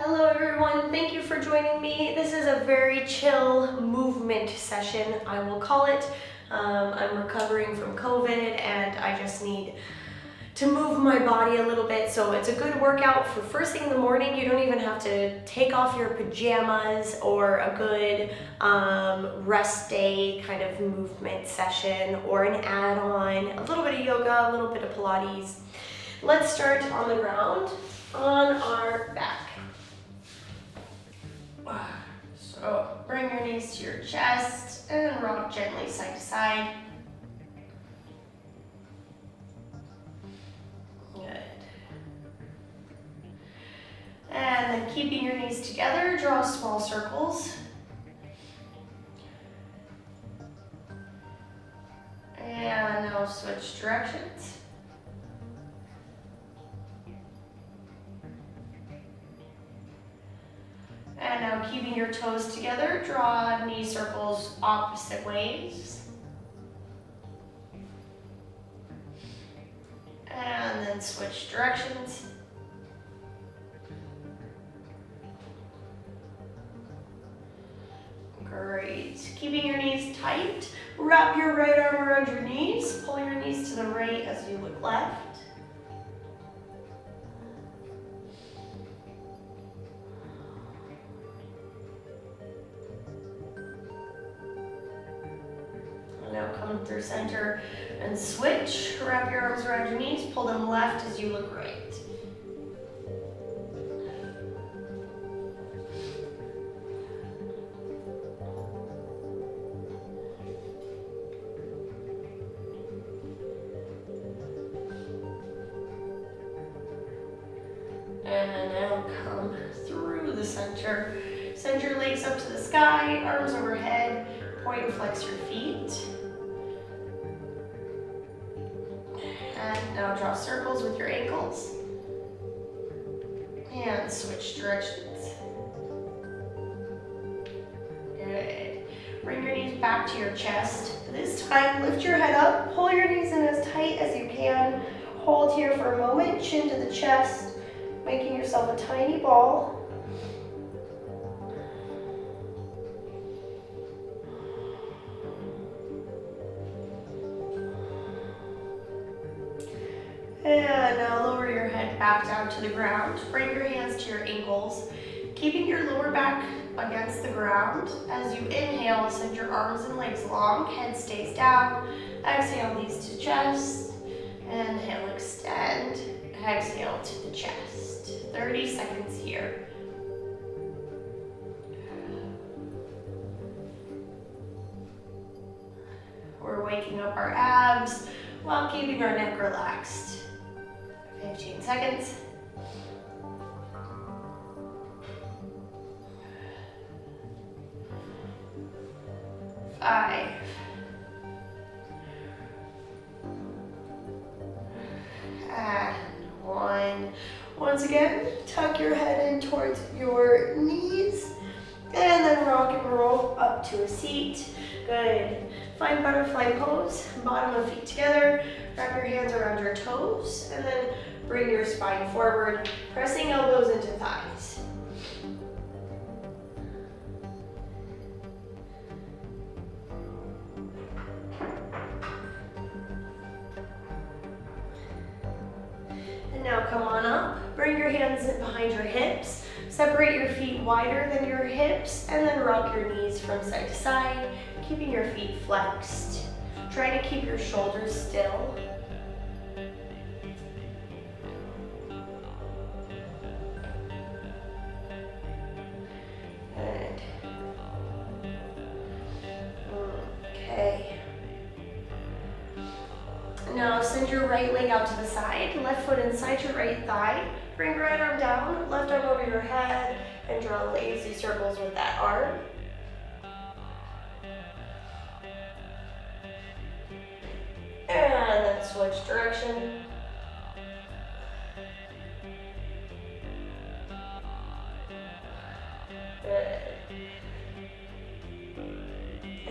Hello everyone, thank you for joining me. This is a very chill movement session, I will call it. I'm recovering from COVID and I just need to move my body a little bit, so it's a good workout for first thing in the morning. You don't even have to take off your pajamas, or a good rest day kind of movement session, or an add-on, a little bit of yoga, a little bit of Pilates. Let's start on the ground on our back. So bring your knees to your chest and rock gently side to side. Good. And then keeping your knees together, draw small circles. And now switch directions. And now keeping your toes together, draw knee circles opposite ways. And then switch directions. Great. Keeping your knees tight, wrap your right arm around your knees, pull your knees to the right as you look left. Now come through center and switch. Wrap your arms around your knees, pull them left as you look right. And now come through the center. Send your legs up to the sky, arms overhead, point and flex your feet. And now draw circles with your ankles. And switch directions. Good. Bring your knees back to your chest. This time, lift your head up, pull your knees in as tight as you can. Hold here for a moment, chin to the chest, making yourself a tiny ball. And now lower your head back down to the ground. Bring your hands to your ankles, keeping your lower back against the ground. As you inhale, send your arms and legs long, head stays down. Exhale, knees to chest. Inhale, extend. Exhale to the chest. 30 seconds here. We're waking up our abs while keeping our neck relaxed. 15 seconds. 5. And 1. Once again, tuck your head in towards your knees, and then rock and roll up to a seat. Good. Find butterfly pose, bottom of feet together, wrap your hands around your toes, and then bring your spine forward, pressing elbows into thighs. And now come on up, bring your hands behind your hips, separate your feet wider than your hips, and then rock your knees from side to side, keeping your feet flexed. Try to keep your shoulders still. Good. Okay. Now send your right leg out to the side, left foot inside your right thigh. Bring right arm down, left arm over your head, and draw lazy circles with that arm. And then switch direction. Good.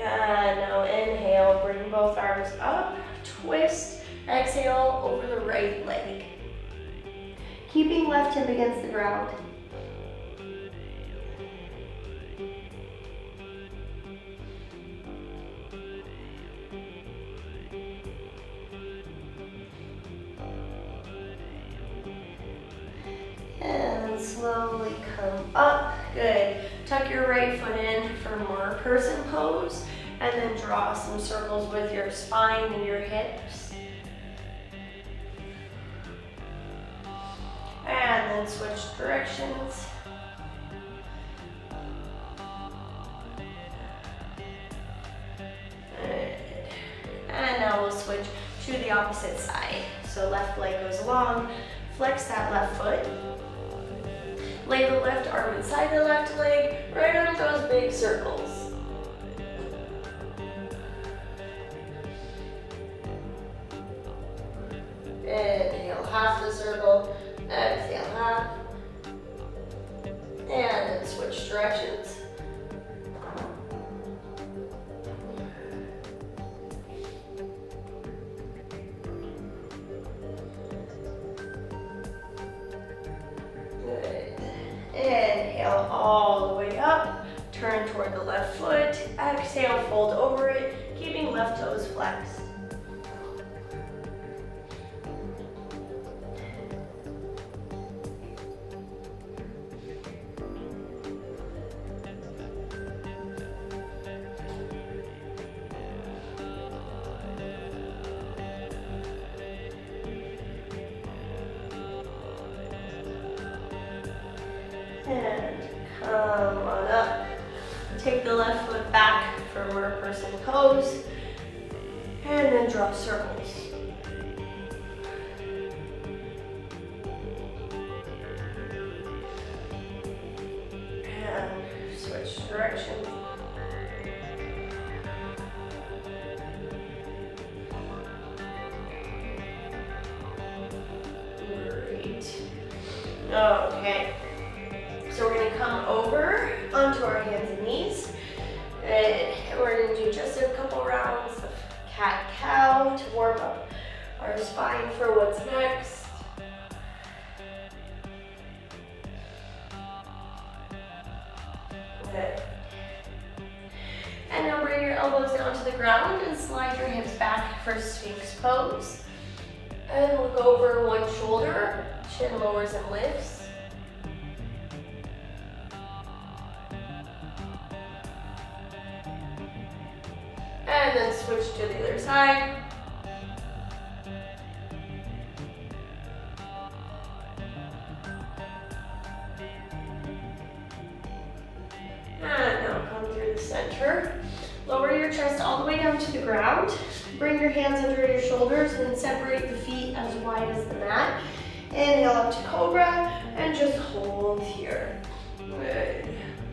And now inhale, bring both arms up, twist, exhale over the right leg. Keeping left hip against the ground. then slowly come up. Good. Tuck your right foot in for more person pose, and then draw some circles with your spine and your hips. And then switch directions. Good. And now we'll switch to the opposite side. So left leg goes long, flex that left foot. Lay the left arm inside the left leg, right arm draws big circles. Inhale, half the circle, exhale, half. And then switch directions. Inhale all the way up, turn toward the left foot, exhale, fold over it, keeping left toes flexed. And come on up. Take the left foot back for more person pose. And then draw circles. And switch directions. Great. Okay. So we're going to come over onto our hands and knees, and we're going to do just a couple rounds of cat-cow to warm up our spine for what's next. Good. And now bring your elbows down to the ground and slide your hips back for Sphinx pose. And look over one shoulder, chin lowers and lifts. And then switch to the other side. And now come through the center. Lower your chest all the way down to the ground. Bring your hands under your shoulders and separate the feet as wide as the mat. Inhale up to Cobra and just hold here. Good.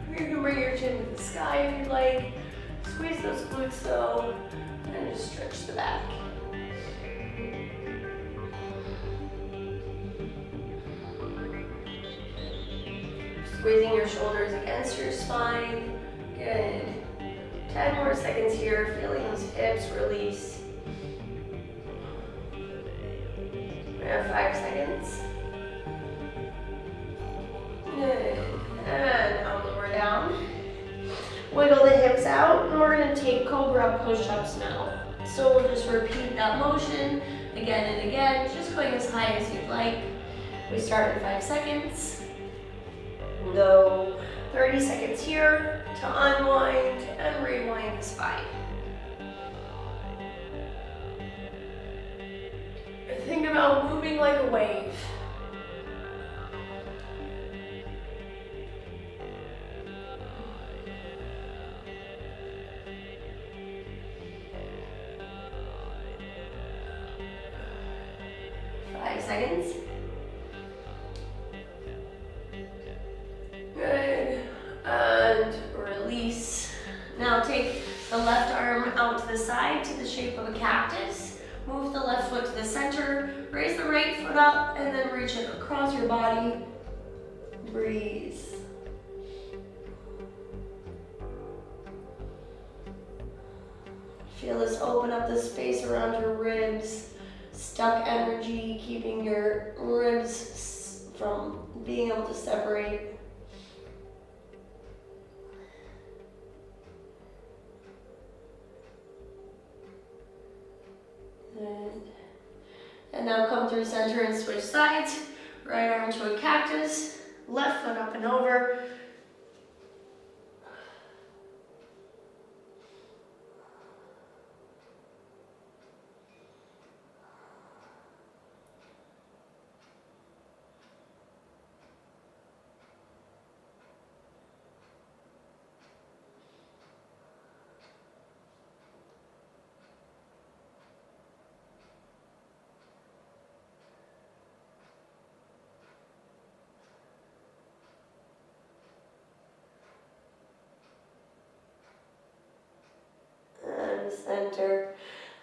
You can bring your chin to the sky if you'd like. Squeeze those glutes though, and just stretch the back. Squeezing your shoulders against your spine. Good. 10 more seconds here, feeling those hips release. We have 5 seconds. Good. And now lower down. Wiggle the hips out, and we're going to take Cobra push-ups now. So we'll just repeat that motion again and again, just going as high as you'd like. We start in 5 seconds. Go 30 seconds here to unwind and rewind the spine. Think about moving like a wave. Seconds. Good. And release. Now take the left arm out to the side to the shape of a cactus. Move the left foot to the center. Raise the right foot up and then reach it across your body. Breathe. Feel this open up the space around your ribs. Stuck energy, keeping your ribs from being able to separate. Good. And now come through center and switch sides. Right arm to a cactus. Left foot up and over. And center.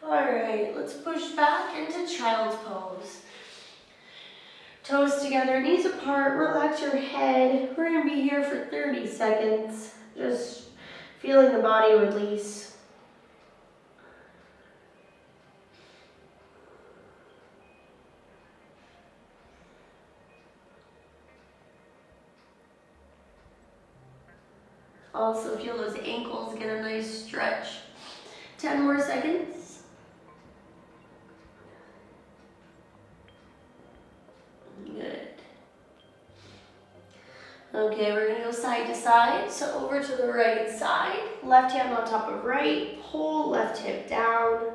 All right, let's push back into child's pose. Toes together, knees apart, relax your head. We're gonna be here for 30 seconds. Just feeling the body release. Also feel those ankles get a nice stretch. 10 more seconds. Good. Okay, we're gonna go side to side. So over to the right side, left hand on top of right, pull left hip down.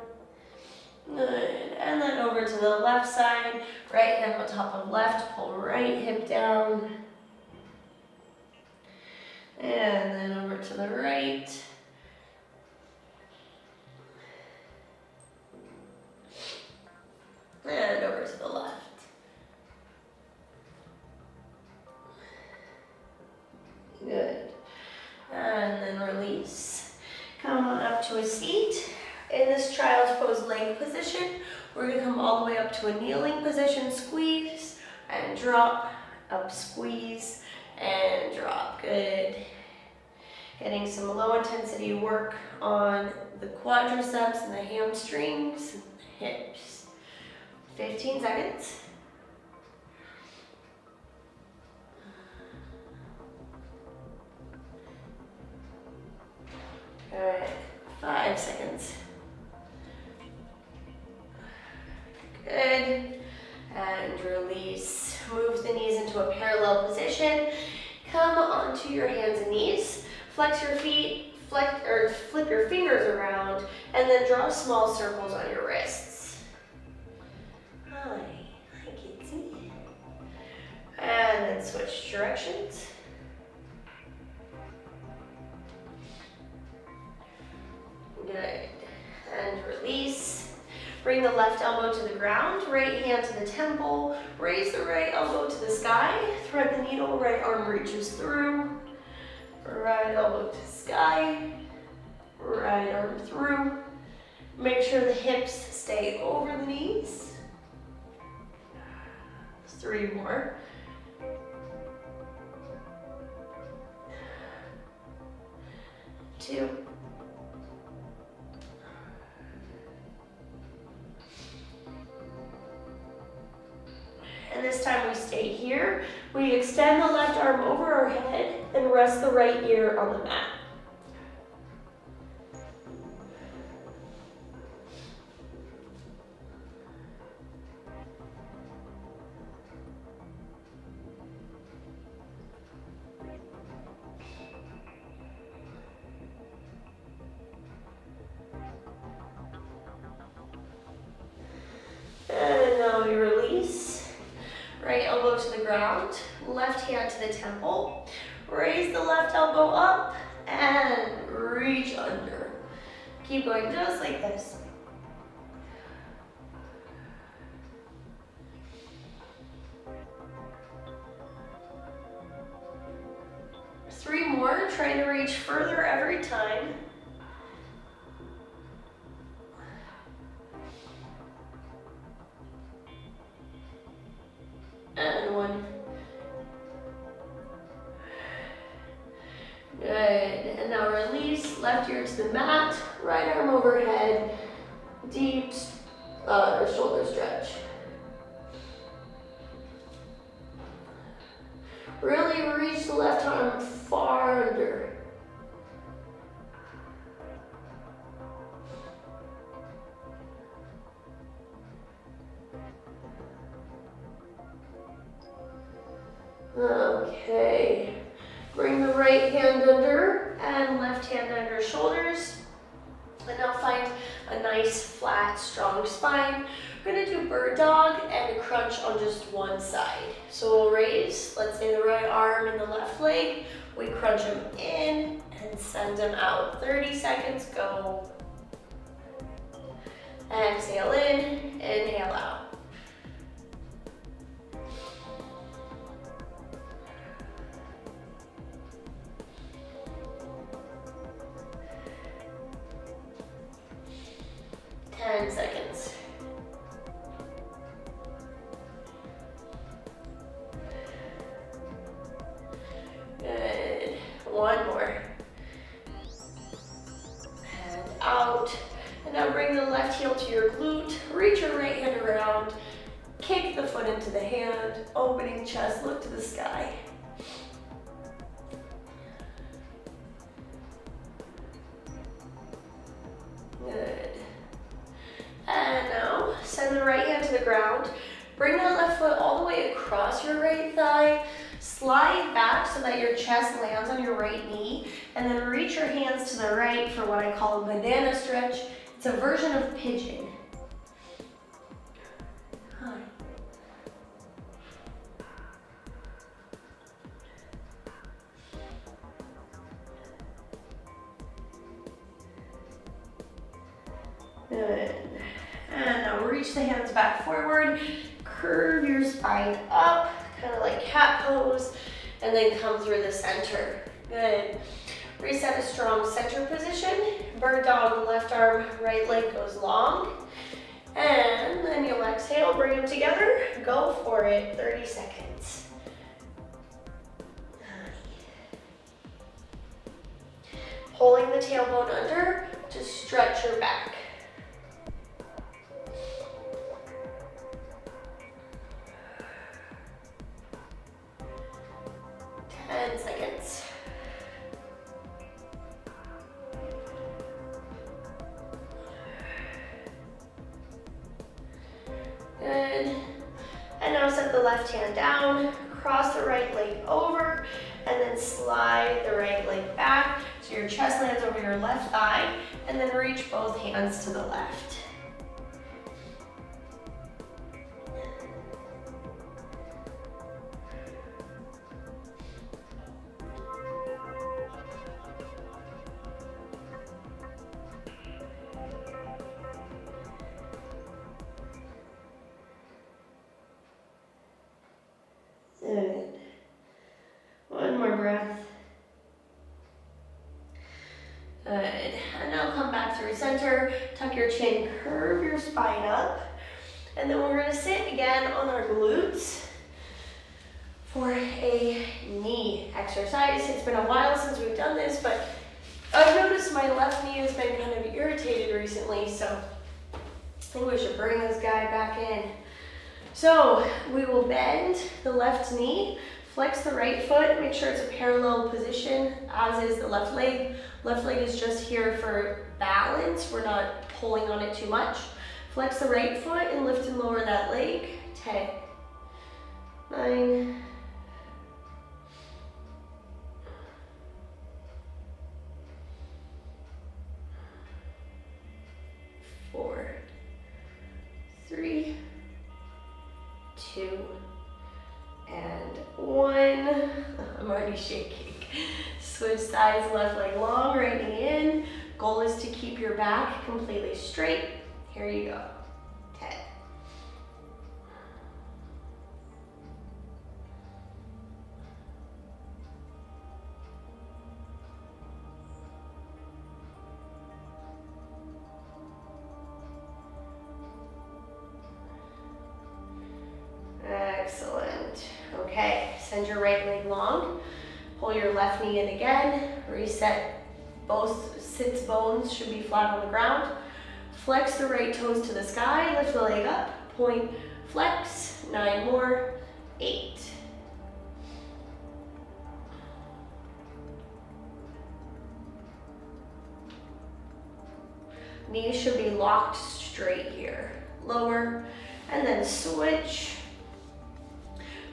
Good. And then over to the left side, right hand on top of left, pull right hip down. And then over to the right. And over to the left. Good. And then release. Come on up to a seat. In this child's pose leg position, we're going to come all the way up to a kneeling position, squeeze, and drop, up, squeeze, and drop. Good. Getting some low intensity work on the quadriceps and the hamstrings, and the hips. 15 seconds. All right, 5 seconds. Good. And release. Move the knees into a parallel position. Come onto your hands and knees. Flex your feet, flip your fingers around, and then draw small circles on your wrists. Hi kids. And then switch directions. Good. And release. Bring the left elbow to the ground, right hand to the temple, raise the right elbow to the sky, thread the needle, right arm reaches through, right elbow to sky, right arm through. Make sure the hips stay over the knees. 3 more. Two. And this time we stay here. We extend the left arm over our head and rest the right ear on the mat. And now we release. Right elbow to the ground, left hand to the temple. Raise the left elbow up and reach under. Keep going just like this. Three more, trying to reach further every time. And 1. Good. And now release. Left ear to the mat. Right arm overhead. Deep shoulder stretch. Really reach the left arm far under. Okay. Bring the right hand under and left hand under shoulders. And now find a nice, flat, strong spine. We're gonna do bird dog and a crunch on just one side. So we'll raise, let's say the right arm and the left leg. We crunch them in and send them out. 30 seconds, go. Exhale in, inhale out. Seconds. Good. One more. And out. And now bring the left heel to your glute. Reach your right hand around. Kick the foot into the hand. Opening chest, look to the sky. Good. And now, send the right hand to the ground. Bring that left foot all the way across your right thigh. Slide back so that your chest lands on your right knee. And then reach your hands to the right for what I call a banana stretch. It's a version of pigeon. Hi. Good. And now reach the hands back forward, curve your spine up, kind of like cat pose, and then come through the center. Good. Reset a strong center position. Bird dog, left arm, right leg goes long. And then you'll exhale, bring them together. Go for it, 30 seconds. Pulling the tailbone under to stretch your back. 10 seconds. Good. And now set the left hand down, cross the right leg over, and then slide the right leg back so your chest lands over your left thigh, and then reach both hands to the left. Good. One more breath. Good. And now come back through center. Tuck your chin, curve your spine up. And then we're going to sit again on our glutes for a knee exercise. It's been a while since we've done this, but I've noticed my left knee has been kind of irritated recently, so I think we should bring this guy back in. So we will bend the left knee, flex the right foot, make sure it's a parallel position, as is the left leg. Left leg is just here for balance. We're not pulling on it too much. Flex the right foot and lift and lower that leg. 10, 9, 4, 3, 2, and 1. I'm already shaking. Switch sides, left leg long, right knee in. Goal is to keep your back completely straight. Here you go. 10. Excellent. Okay, send your right leg long. Pull your left knee in again. Reset. Both sits bones should be flat on the ground. Flex the right toes to the sky. Lift the leg up. Point, flex. 9 more. 8. Knees should be locked straight here. Lower, and then switch.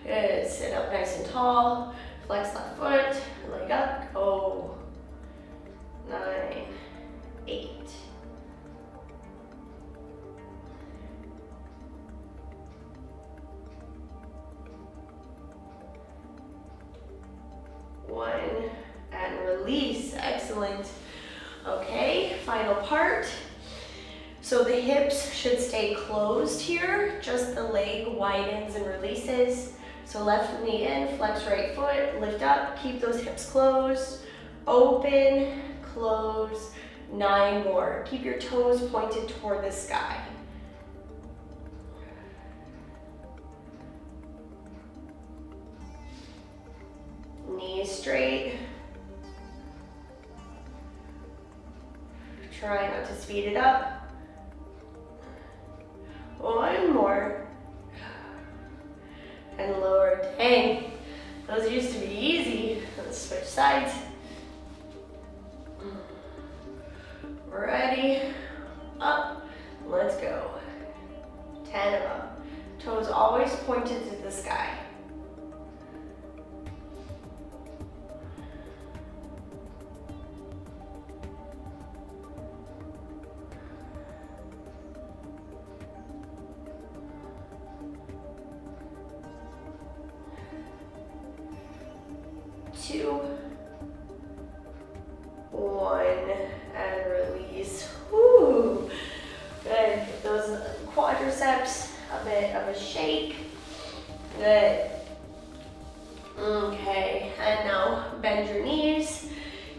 Good, sit up nice and tall. Flex left foot, leg up, go. 9, 8. One, and release, excellent. Okay, final part. So the hips should stay closed here, just the leg widens and releases. So left knee in, flex right foot, lift up, keep those hips closed, open, close, 9 more. Keep your toes pointed toward the sky. Knees straight. Try not to speed it up. One more. And lower. Dang, those used to be easy. Let's switch sides. Ready, up, let's go. 10 of them. Toes always pointed to the sky. Two, 1, and release. Woo! Good. Give those quadriceps a bit of a shake. Good. Okay, and now bend your knees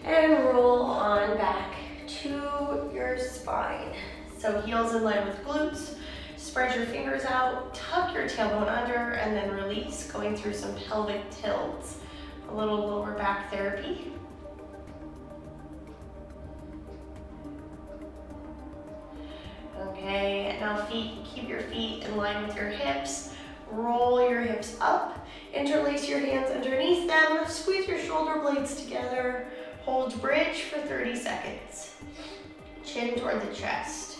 and roll on back to your spine. So heels in line with glutes. Spread your fingers out, tuck your tailbone under, and then release, going through some pelvic tilts. A little lower back therapy. Okay, now keep your feet in line with your hips. Roll your hips up. Interlace your hands underneath them. Squeeze your shoulder blades together. Hold bridge for 30 seconds. Chin toward the chest.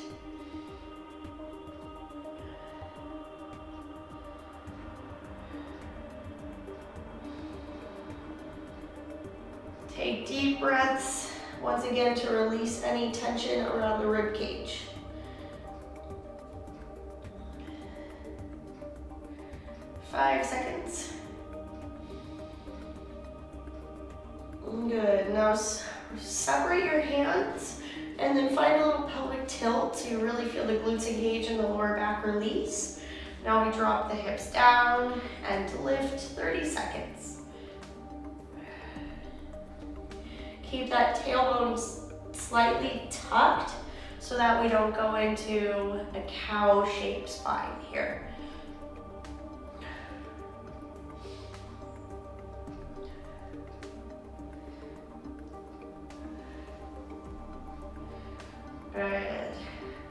Take deep breaths, once again, to release any tension around the rib cage. Five seconds. Good. Now separate your hands and then find a little pelvic tilt so you really feel the glutes engage and the lower back release. Now we drop the hips down and lift 30 seconds. Keep that tailbone slightly tucked so that we don't go into a cow-shaped spine here. Good.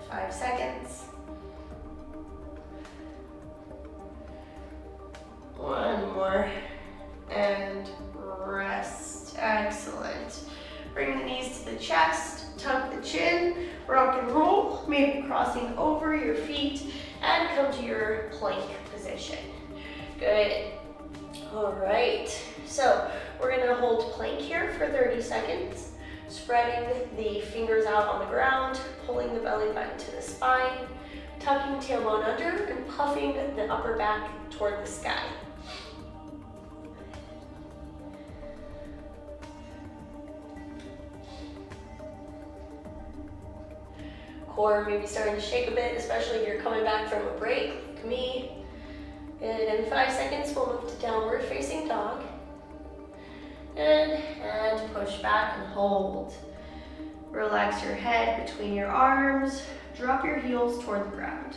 5 seconds. One more. And rest. Excellent. Bring the knees to the chest, tuck the chin, rock and roll, maybe crossing over your feet, and come to your plank position. Good. All right. So we're gonna hold plank here for 30 seconds, spreading the fingers out on the ground, pulling the belly button to the spine, tucking tailbone under, and puffing the upper back toward the sky. Core maybe starting to shake a bit, especially if you're coming back from a break, like me. Good, in 5 seconds, we'll move to downward facing dog. Good, and push back and hold. Relax your head between your arms. Drop your heels toward the ground.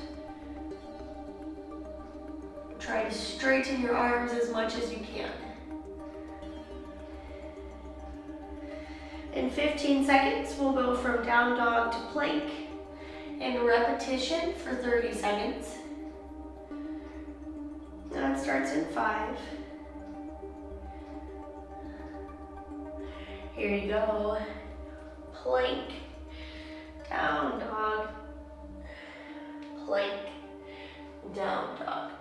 Try to straighten your arms as much as you can. In 15 seconds, we'll go from down dog to plank in repetition for 30 seconds. That starts in 5. Here you go. Plank, down dog, plank, down dog.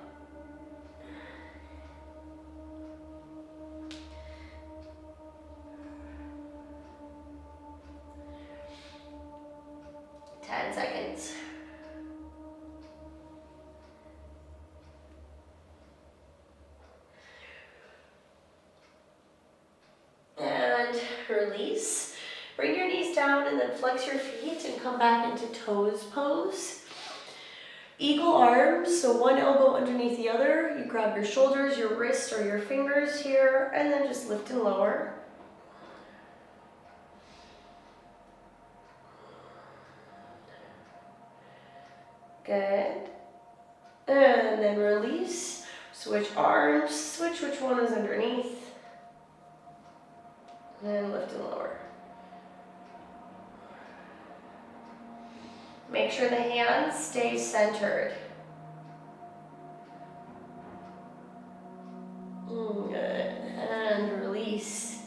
release. Bring your knees down and then flex your feet and come back into toes pose. Eagle arms, so one elbow underneath the other. You grab your shoulders, your wrists, or your fingers here, and then just lift and lower. Good. And then release. Switch arms, switch which one is underneath. And lift and lower. Make sure the hands stay centered. Good. And release.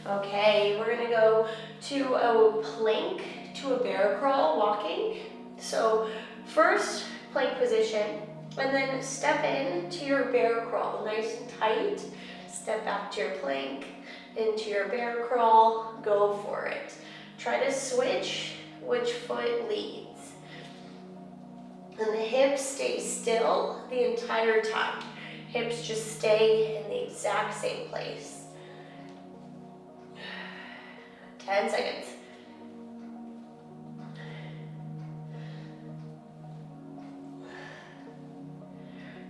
Okay, we're gonna go to a plank, to a bear crawl, walking. So first, plank position, and then step into your bear crawl, nice and tight. Step back to your plank, into your bear crawl, go for it. Try to switch which foot leads. And the hips stay still the entire time. Hips just stay in the exact same place. 10 seconds.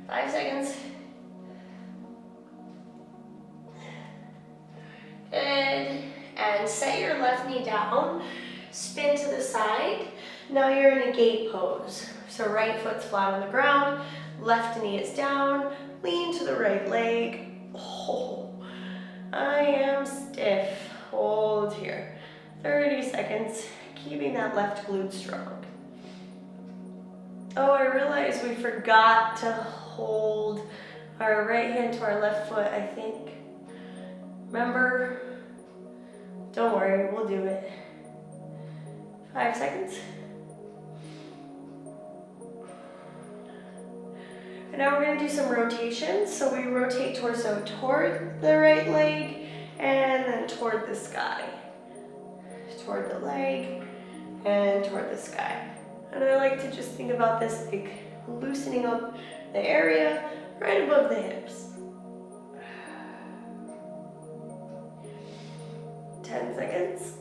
Five seconds. Good. And set your left knee down. Spin to the side. Now you're in a gate pose. So right foot's flat on the ground. Left knee is down. Lean to the right leg. Oh, I am stiff. Hold here. 30 seconds. Keeping that left glute strong. Oh, I realized we forgot to hold our right hand to our left foot, I think. Remember? Don't worry, we'll do it. 5 seconds. And now we're going to do some rotations. So we rotate torso toward the right leg and then toward the sky. Toward the leg and toward the sky. And I like to just think about this like loosening up the area right above the hips. 10 seconds.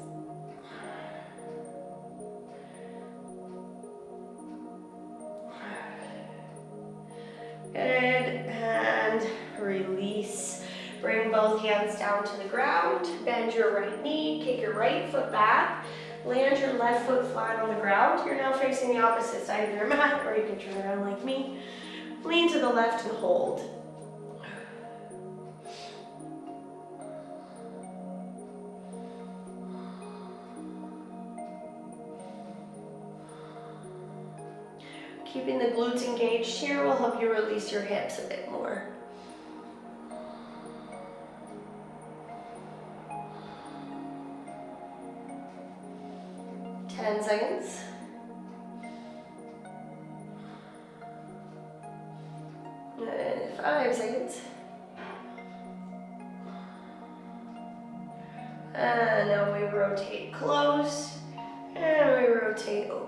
Good, and release. Bring both hands down to the ground. Bend your right knee, kick your right foot back. Land your left foot flat on the ground. You're now facing the opposite side of your mat, or you can turn around like me. Lean to the left and hold. Keeping the glutes engaged here will help you release your hips a bit more. Ten seconds. And 5 seconds. And now we rotate close and we rotate open.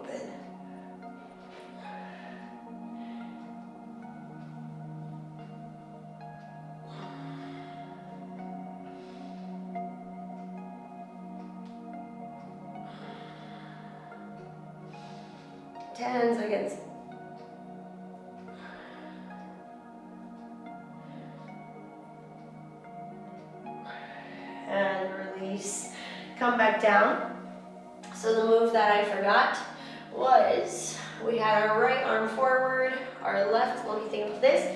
Ten seconds. And release. Come back down. So the move that I forgot was we had our right arm forward, our left, let me think of this.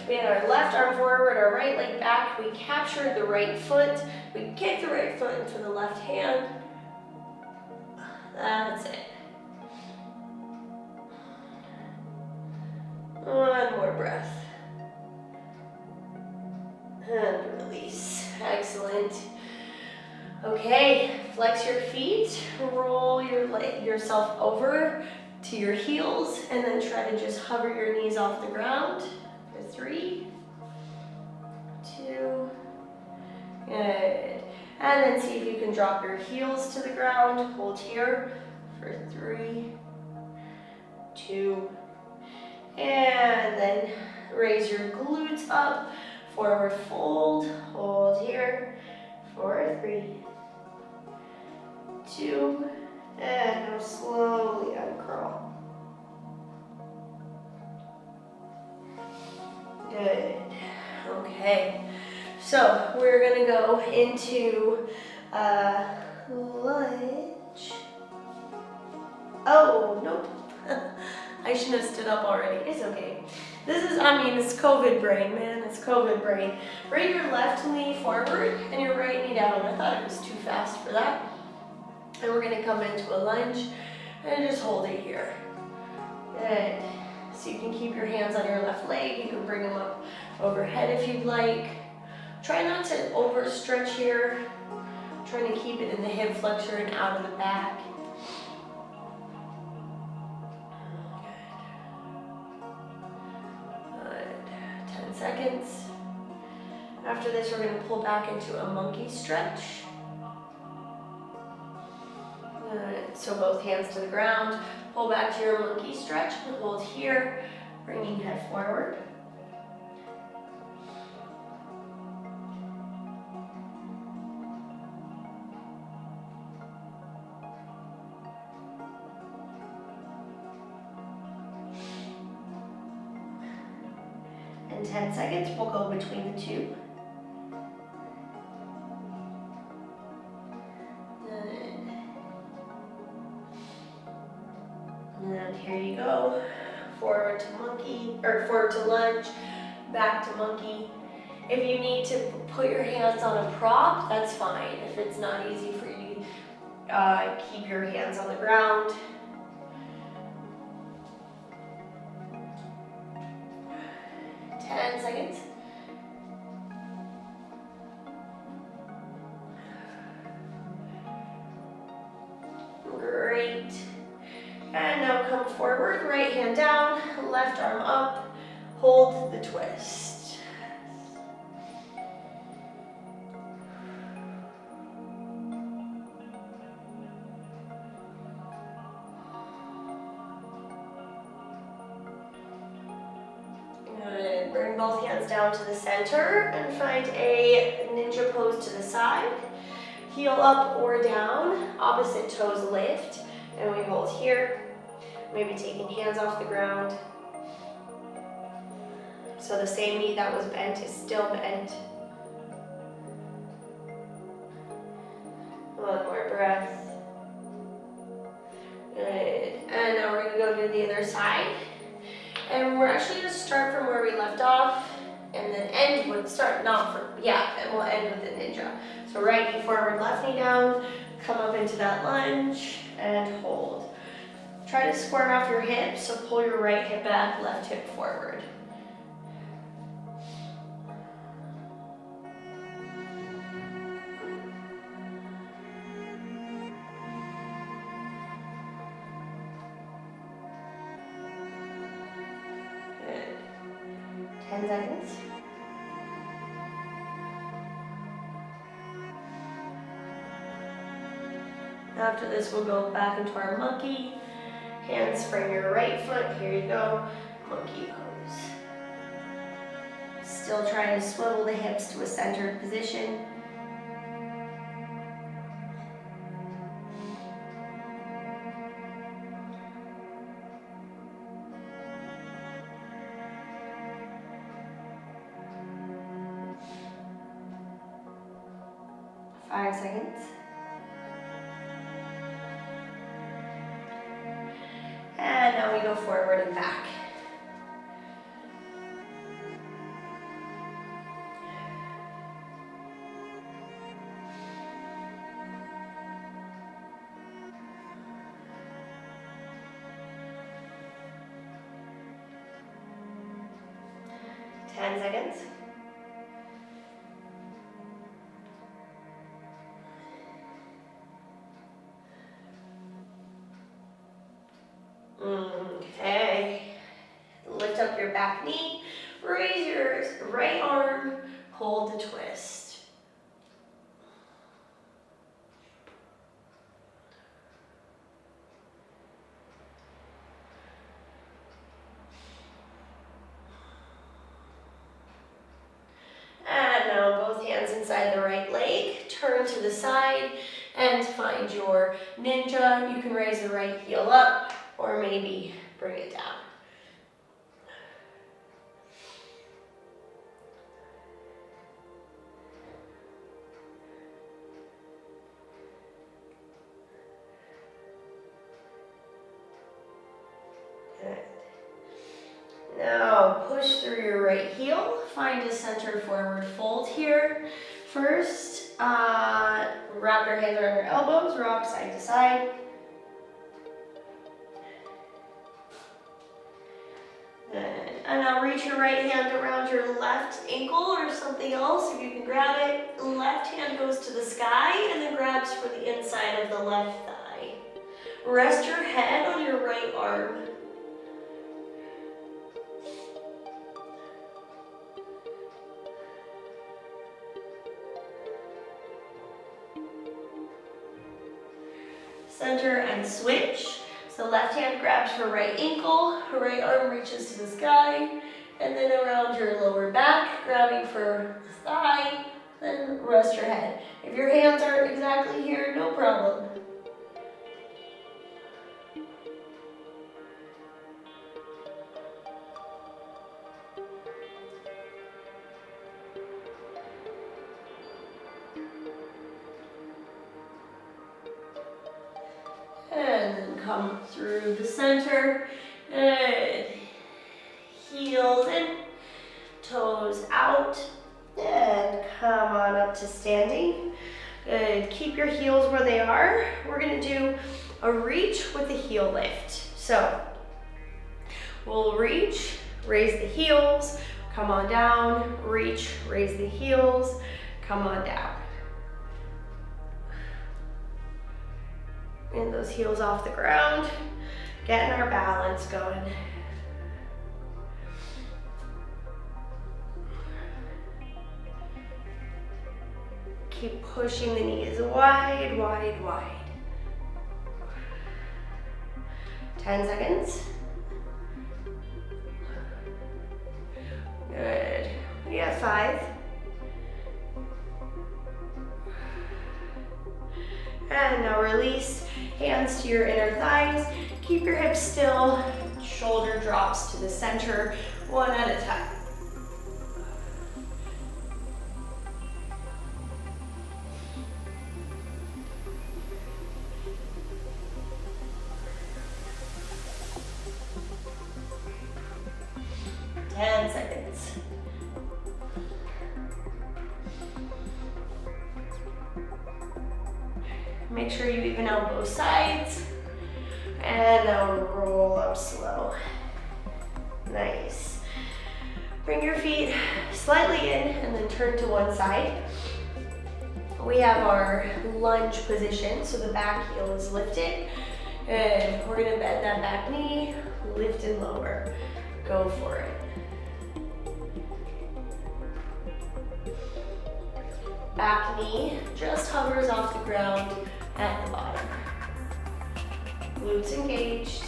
We had our left arm forward, our right leg back. We captured the right foot. We kicked the right foot into the left hand. That's it. One more breath. And release. Excellent. Okay, flex your feet, roll yourself over to your heels, and then try to just hover your knees off the ground for 3, 2, good. And then see if you can drop your heels to the ground. Hold here for 3, 2, and then raise your glutes up, forward fold, hold here for 3, so we're gonna go into lunge. Oh, nope. I shouldn't have stood up already. It's okay. This is, it's COVID brain, man. It's COVID brain. Bring your left knee forward and your right knee down. I thought it was too fast for that. And we're gonna come into a lunge and just hold it here. Good. So you can keep your hands on your left leg. You can bring them up overhead if you'd like. Try not to overstretch here. Trying to keep it in the hip flexor and out of the back. Good. 10 seconds. After this, we're going to pull back into a monkey stretch. Good. So both hands to the ground. Pull back to your monkey stretch and hold here, bringing head forward. In 10 seconds, we'll go between the two. And here you go. Forward to monkey, or forward to lunge, back to monkey. If you need to put your hands on a prop, that's fine. If it's not easy for you, keep your hands on the ground. Seconds. Great. And now come forward, right hand down, left arm up, hold the twist. Good. Bring both hands down to the center and find a ninja pose to the side. Heel up or down, opposite toes lift, and we hold here. Maybe taking hands off the ground. So the same knee that was bent is still bent. One more breath. Good. And now we're going to go to the other side. And we're actually going to start from where we left off and then end with, and we'll end with the ninja. So right knee forward, left knee down, come up into that lunge and hold. Try to square off your hips, so pull your right hip back, left hip forward. Good. 10 seconds. After this, we'll go back into our monkey. Hands frame your right foot. Here you go. Monkey pose. Still trying to swivel the hips to a centered position. Five seconds. And now we go forward and back. Ten seconds. Okay. Lift up your back knee, raise your right arm, hold the twist. And now both hands inside the right leg, turn to the side and find your ninja. You can raise the right heel up or maybe bring it down. right heel. Find a center forward fold here. First, wrap your hands around your elbows, rock side to side. Good. And now reach your right hand around your left ankle or something else if you can grab it. Left hand goes to the sky and then grabs for the inside of the left thigh. Rest your head on your right arm. Center and switch. So left hand grabs for right ankle, right arm reaches to the sky, and then around your lower back, grabbing for the thigh, then rest your head. If your hands aren't exactly here, no problem. And then come through the center. Good. Heels in, toes out, and come on up to standing. Good. Keep your heels where they are. We're gonna do a reach with a heel lift. So we'll reach, raise the heels, come on down, reach, raise the heels, come on down. And those heels off the ground, getting our balance going. Keep pushing the knees wide, wide, wide. 10 seconds. Good. We got 5. And now release, hands to your inner thighs. Keep your hips still, shoulder drops to the center, one at a time. Make sure you even out both sides. And now roll up slow. Nice. Bring your feet slightly in and then turn to one side. We have our lunge position, so the back heel is lifted. And we're gonna bend that back knee, lift and lower. Go for it. Back knee just hovers off the ground at the bottom. Glutes engaged.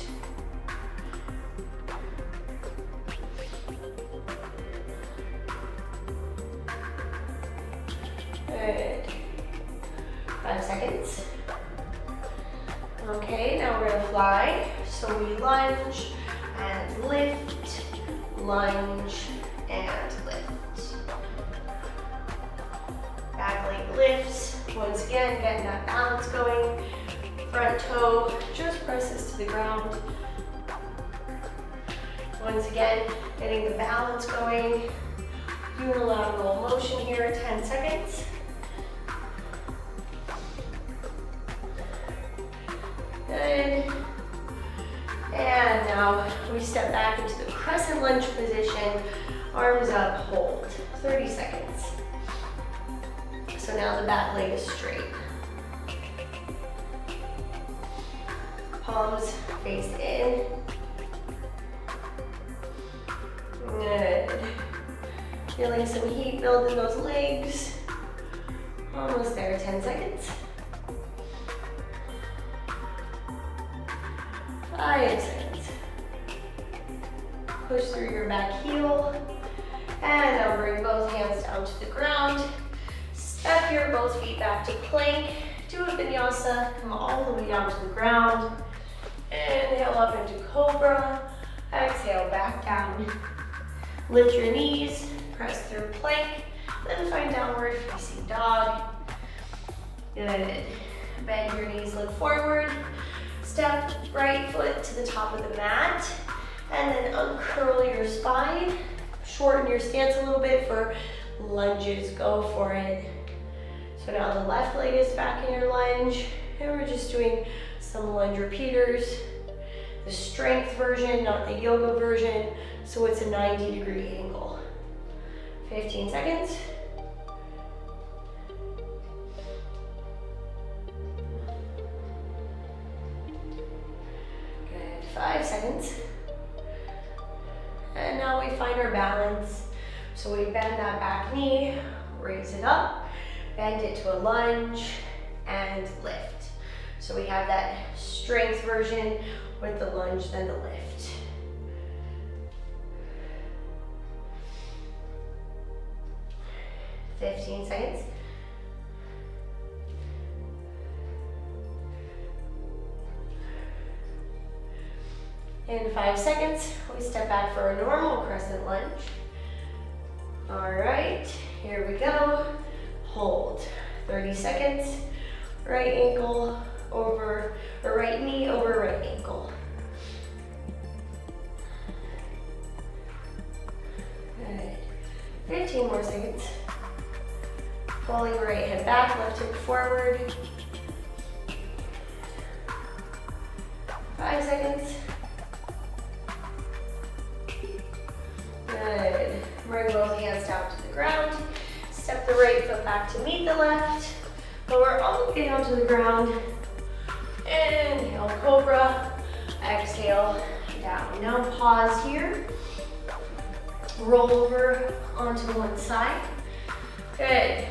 Good. 5 seconds. Okay, now we're gonna fly. So we lunge and lift, lunge and lift. Back leg lifts. Once again, getting that balance going. Front toe just presses to the ground. Once again, getting the balance going. Unilateral motion here, 10 seconds. Good. And now we step back into the crescent lunge position. Arms up, hold. 30 seconds. So now the back leg is straight. Palms face in. Good. Feeling some heat build in those legs. Almost there, 10 seconds. 5 seconds. Push through your back heel. And now bring both hands down to the ground. Step your both feet back to plank. Do a vinyasa. Come all the way down to the ground. Inhale up into cobra. Exhale back down. Lift your knees. Press through plank. Then find downward facing dog. Good. Bend your knees, look forward. Step right foot to the top of the mat. And then uncurl your spine. Shorten your stance a little bit for lunges. Go for it. So now the left leg is back in your lunge, and we're just doing some lunge repeaters. The strength version, not the yoga version, so it's a 90-degree angle. 15 seconds. Good, 5 seconds. And now we find our balance. So we bend that back knee, raise it up, bend it to a lunge, and lift. So we have that strength version with the lunge, then the lift. $15 seconds. In 5 seconds, we step back for a normal crescent lunge. All right, here we go. Hold. 30 seconds. Right ankle over, or right knee over right ankle. Good. 15 more seconds. Pulling right hip back, left hip forward. 5 seconds. Good. Bring both hands down to the ground. Step the right foot back to meet the left. Lower all the way down to the ground. Inhale, cobra. Exhale, down. Now pause here. Roll over onto one side. Good.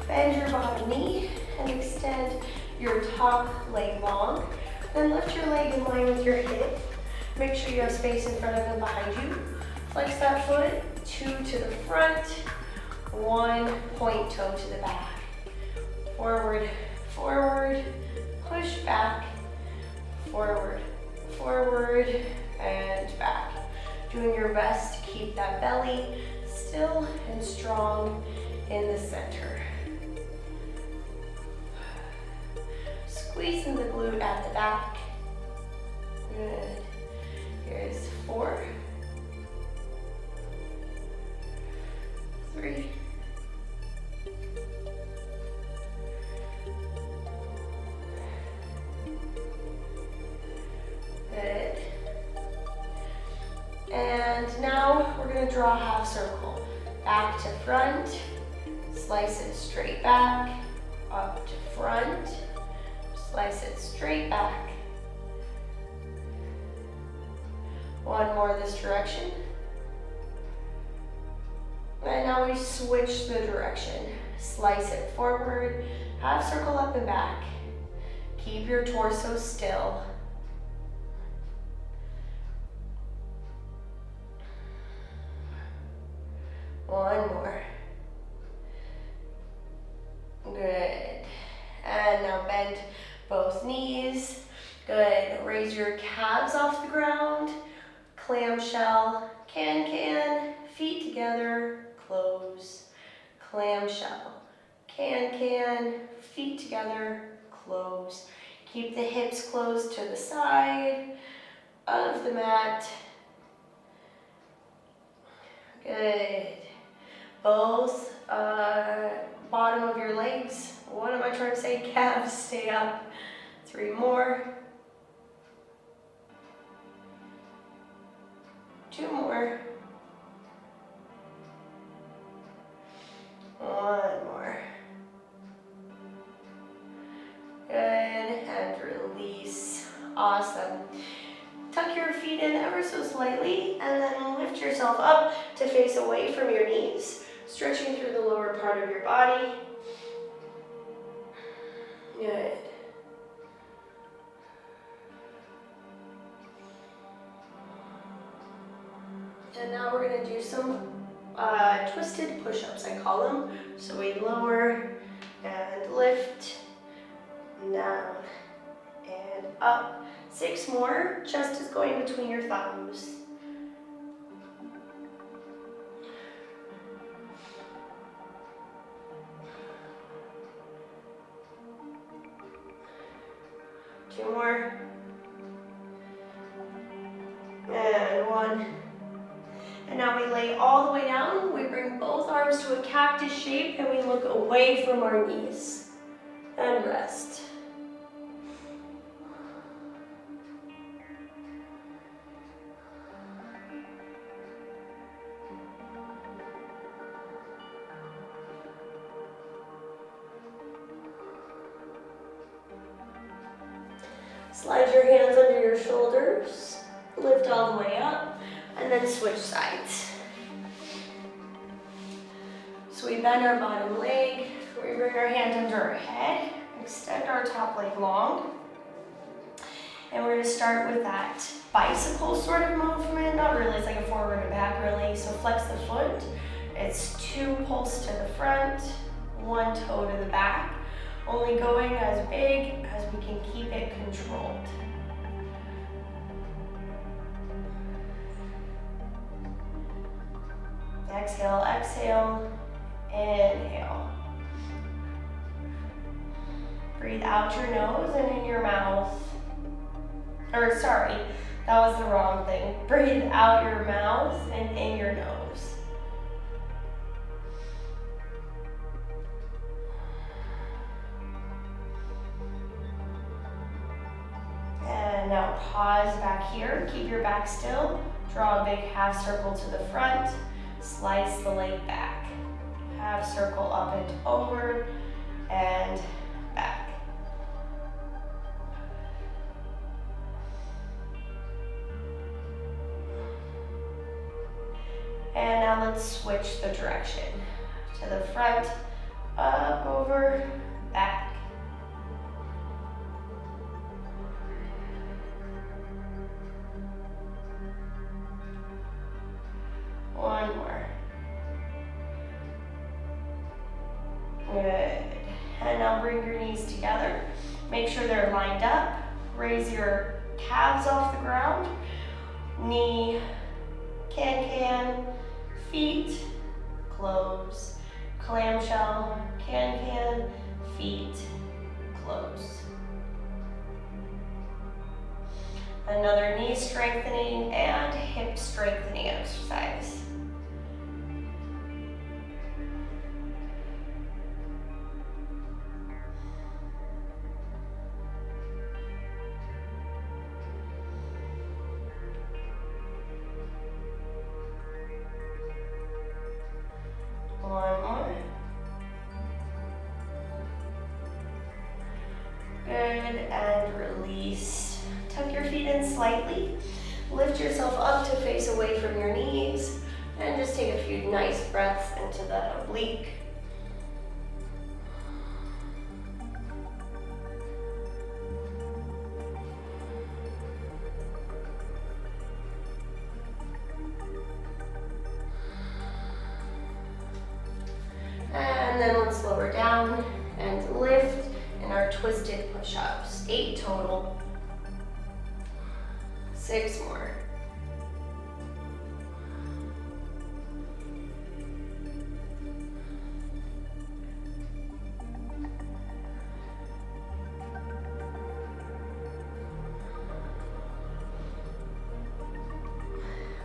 Bend your bottom knee and extend your top leg long. Then lift your leg in line with your hip. Make sure you have space in front of and behind you. Flex that foot, 2 to the front, 1 point toe to the back. Forward, forward, push back, forward, forward, and back. Doing your best to keep that belly still and strong in the center. Squeezing the glute at the back. Good. Here's 4, 3, 2. Good. And now we're going to draw a half circle. Back to front, slice it straight back, up to front, slice it straight back. One more this direction. And now we switch the direction. Slice it forward, half circle up and back. Keep your torso still. One more. Good. And now bend both knees. Good. Raise your calves off the ground. Clamshell. Can. Feet together. Close. Clamshell. Can. Feet together. Close. Keep the hips closed to the side of the mat. Good. Both bottom of your legs, what am I trying to say? Calves stay up. 3 more. 2 more. 1 more. Good, and release. Awesome. Tuck your feet in ever so slightly, and then lift yourself up to face away from your knees, stretching through the lower part of your body. Good. And now we're going to do some twisted push-ups, I call them. So we lower and lift, down and up. 6 more, chest is going between your thumbs. Two more. And 1. And now we lay all the way down. We bring both arms to a cactus shape and we look away from our knees. And rest. Slide your hands under your shoulders, lift all the way up, and then switch sides. So we bend our bottom leg, we bring our hand under our head, extend our top leg long, and we're going to start with that bicycle sort of movement. Not really, it's like a forward and back really. So flex the foot. It's 2 pulse to the front, 1 toe to the back. Only going as big as we can keep it controlled. Exhale, exhale, inhale. Breathe out your nose and in your mouth. Or sorry, that was the wrong thing. Breathe out your mouth and in your nose. And now pause back here. Keep your back still. Draw a big half circle to the front. Slice the leg back. Half circle up and over and back. And now let's switch the direction. To the front, up, over, back. One more. Good. And now bring your knees together. Make sure they're lined up. Raise your calves off the ground. Knee, can, feet, close. Clamshell, can, feet, close. Another knee strengthening and hip strengthening exercise. One more. Good, and release. Tuck your feet in slightly. Lift yourself up to face away from your knees. And just take a few nice breaths into the oblique. And then let's lower down and lift in our twisted push-ups. 8 total. 6 more.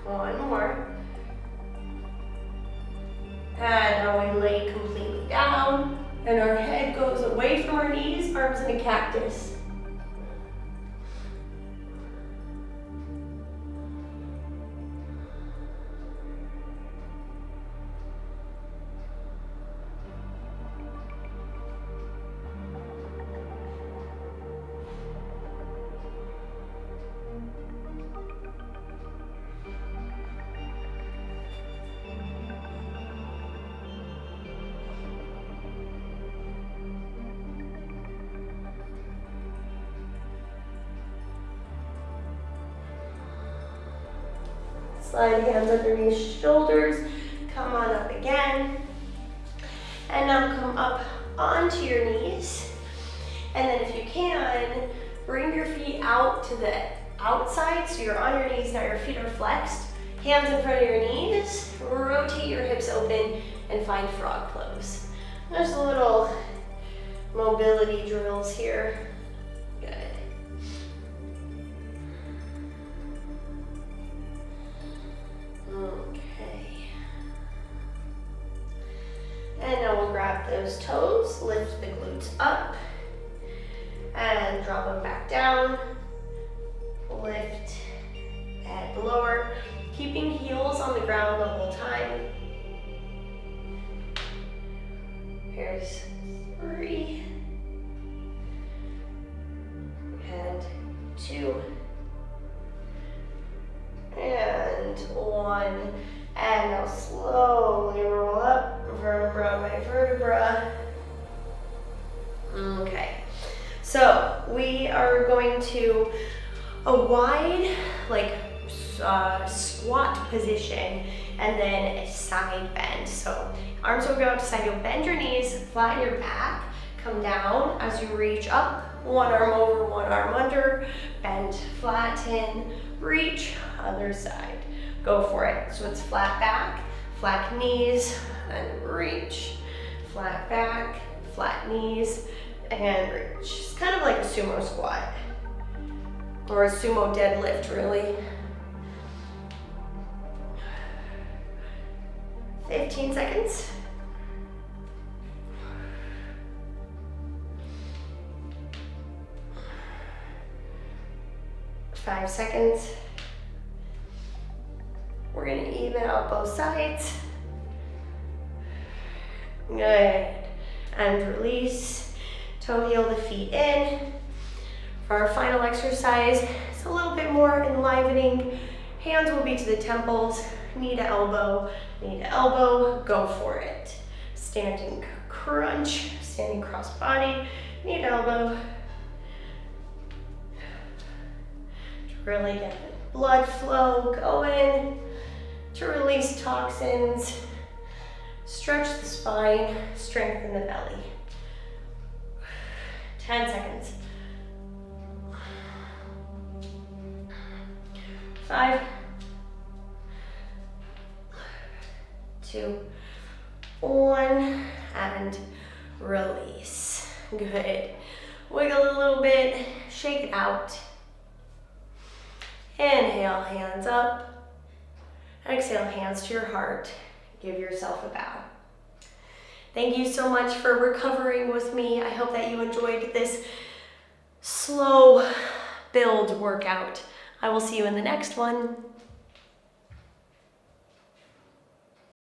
One more. And now we lay completely down, and our head goes away from our knees, arms in a cactus. Slide hands underneath shoulders, come on up again. And now come up onto your knees. And then if you can, bring your feet out to the outside, so you're on your knees, now your feet are flexed. Hands in front of your knees, rotate your hips open, and find frog pose. There's little mobility drills here. Good. Okay. lift the glutes up and drop them back down. Lift and lower, keeping heels on the ground the whole time. Here's 3 and 2 and 1, and now slowly roll up vertebra by vertebra. Okay, so we are going to a wide squat position and then a side bend. So arms will go out to side. You'll bend your knees, flatten your back, come down as you reach up. One arm over, one arm under, bend, flatten, reach, other side. Go for it. So it's flat back, flat knees, and reach. Flat back, flat knees, and reach. It's kind of like a sumo squat or a sumo deadlift, really. 15 seconds. 5 seconds. We're gonna even out both sides. Good. And release. Toe heel the feet in. For our final exercise, it's a little bit more enlivening. Hands will be to the temples, knee to elbow, go for it. Standing crunch, standing cross body, knee to elbow. Really get the blood flow going to release toxins, stretch the spine, strengthen the belly. 10 seconds. 5, 2, 1, and release. Good. Wiggle a little bit, shake it out. Inhale, hands up. Exhale, hands to your heart. Give yourself a bow. Thank you so much for recovering with me. I hope that you enjoyed this slow build workout. I will see you in the next one.